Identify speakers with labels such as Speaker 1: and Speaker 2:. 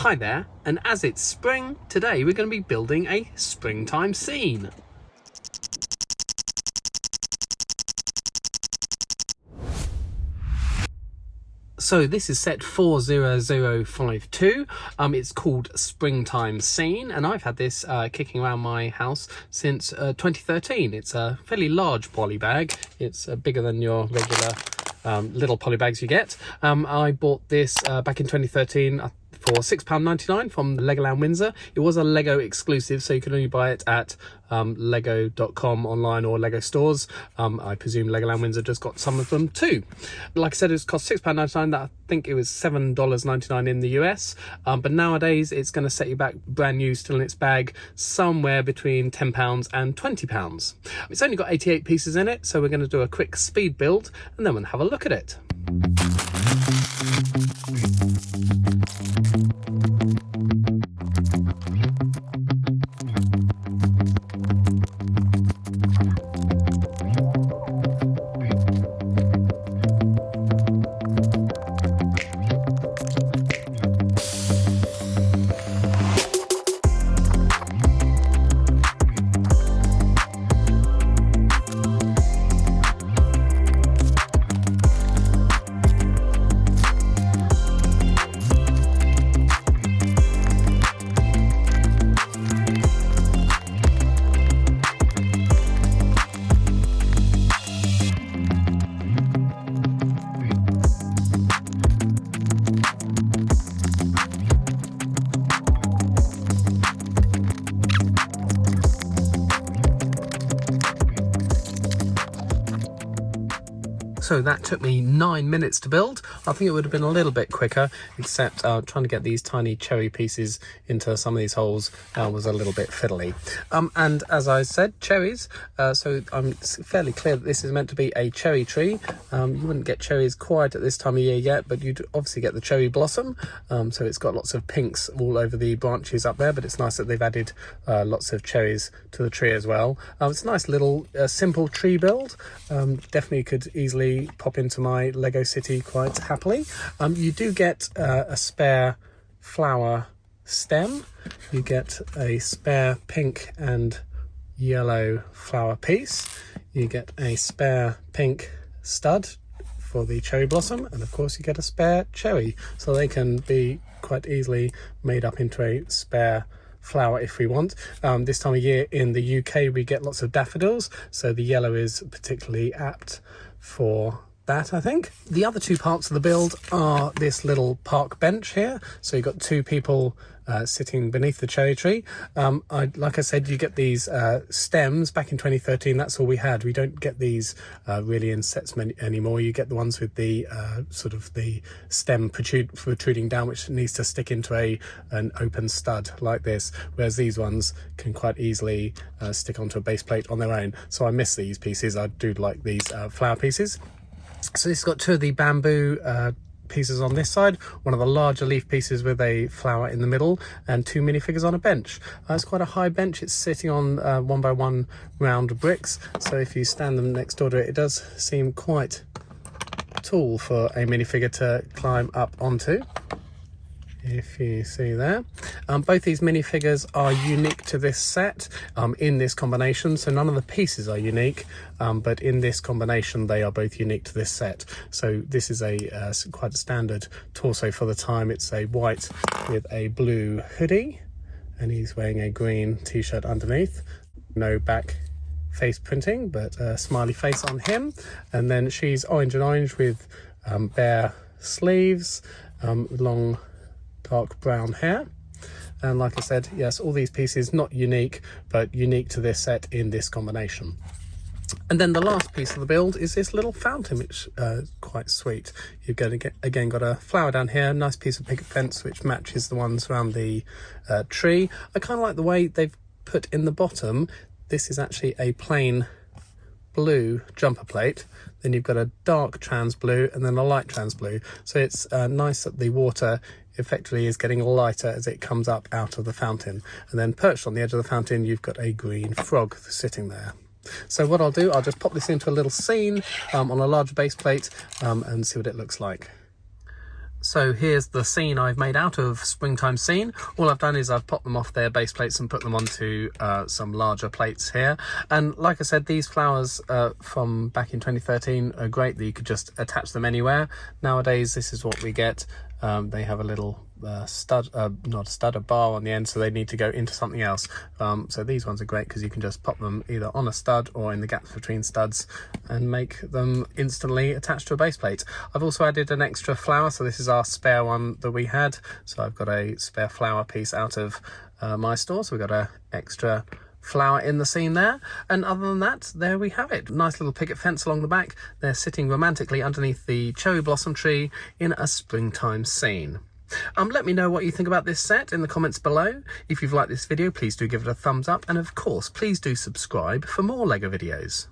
Speaker 1: Hi there, and as it's spring, today we're going to be building a springtime scene. So this is set 40052. It's called Springtime Scene, and I've had this kicking around my house since 2013. It's a fairly large polybag. It's bigger than your regular little polybags you get. I bought this back in 2013 for £6.99 from Legoland Windsor. It was a Lego exclusive, so you can only buy it at lego.com online or Lego stores. I presume Legoland Windsor just got some of them too. Like I said, it's cost £6.99. I think it was $7.99 in the US, but nowadays it's going to set you back brand new, still in its bag, somewhere between £10 and £20. It's only got 88 pieces in it, so we're going to do a quick speed build and then we'll have a look at it. So that took me 9 minutes to build. I think it would have been a little bit quicker, except trying to get these tiny cherry pieces into some of these holes was a little bit fiddly. And as I said, cherries. So I'm fairly clear that this is meant to be a cherry tree. You wouldn't get cherries quite at this time of year yet, but you'd obviously get the cherry blossom. So it's got lots of pinks all over the branches up there, but it's nice that they've added lots of cherries to the tree as well. It's a nice little simple tree build. Definitely could easily pop into my Lego city quite happily. You do get a spare flower stem. You get a spare pink and yellow flower piece. You get a spare pink stud for the cherry blossom, and of course you get a spare cherry, so they can be quite easily made up into a spare flower if we want. This time of year in the UK we get lots of daffodils, so the yellow is particularly apt for that, I think. The other two parts of the build are this little park bench here, so you've got two people sitting beneath the cherry tree. Like I said, you get these stems. Back in 2013 that's all we had. We don't get these really in sets anymore. You get the ones with the sort of the stem protruding down, which needs to stick into an open stud like this, whereas these ones can quite easily stick onto a base plate on their own. So I miss these pieces. I do like these flower pieces. So this has got two of the bamboo pieces on this side, one of the larger leaf pieces with a flower in the middle, and two minifigures on a bench. It's quite a high bench. It's sitting on 1x1 round bricks, so if you stand them next door to it, it does seem quite tall for a minifigure to climb up onto. If you see there, both these minifigures are unique to this set in this combination, so none of the pieces are unique, but in this combination they are both unique to this set. So this is a quite a standard torso for the time. It's a white with a blue hoodie, and he's wearing a green t-shirt underneath. No back face printing, but a smiley face on him. And then she's orange and orange with bare sleeves, long dark brown hair. And like I said, yes, all these pieces not unique, but unique to this set in this combination. And then the last piece of the build is this little fountain, which is quite sweet. You've got a flower down here, nice piece of picket fence which matches the ones around the tree. I kind of like the way they've put in the bottom. This is actually a plain blue jumper plate, then you've got a dark trans blue and then a light trans blue, so it's nice that the water effectively is getting lighter as it comes up out of the fountain, and then perched on the edge of the fountain you've got a green frog sitting there. So what I'll do, I'll just pop this into a little scene on a large base plate and see what it looks like. So here's the scene I've made out of Springtime Scene. All I've done is I've popped them off their base plates and put them onto some larger plates here. And like I said, these flowers from back in 2013 are great that you could just attach them anywhere. Nowadays, this is what we get. They have a little stud, not a stud, a bar on the end, so they need to go into something else. So these ones are great because you can just pop them either on a stud or in the gaps between studs and make them instantly attached to a base plate. I've also added an extra flower, so this is our spare one that we had. So I've got a spare flower piece out of my store, so we've got an extra flower in the scene there. And other than that, there we have it. Nice little picket fence along the back. They're sitting romantically underneath the cherry blossom tree in a springtime scene. Let me know what you think about this set in the comments below. If you've liked this video, please do give it a thumbs up, and of course please do subscribe for more LEGO videos.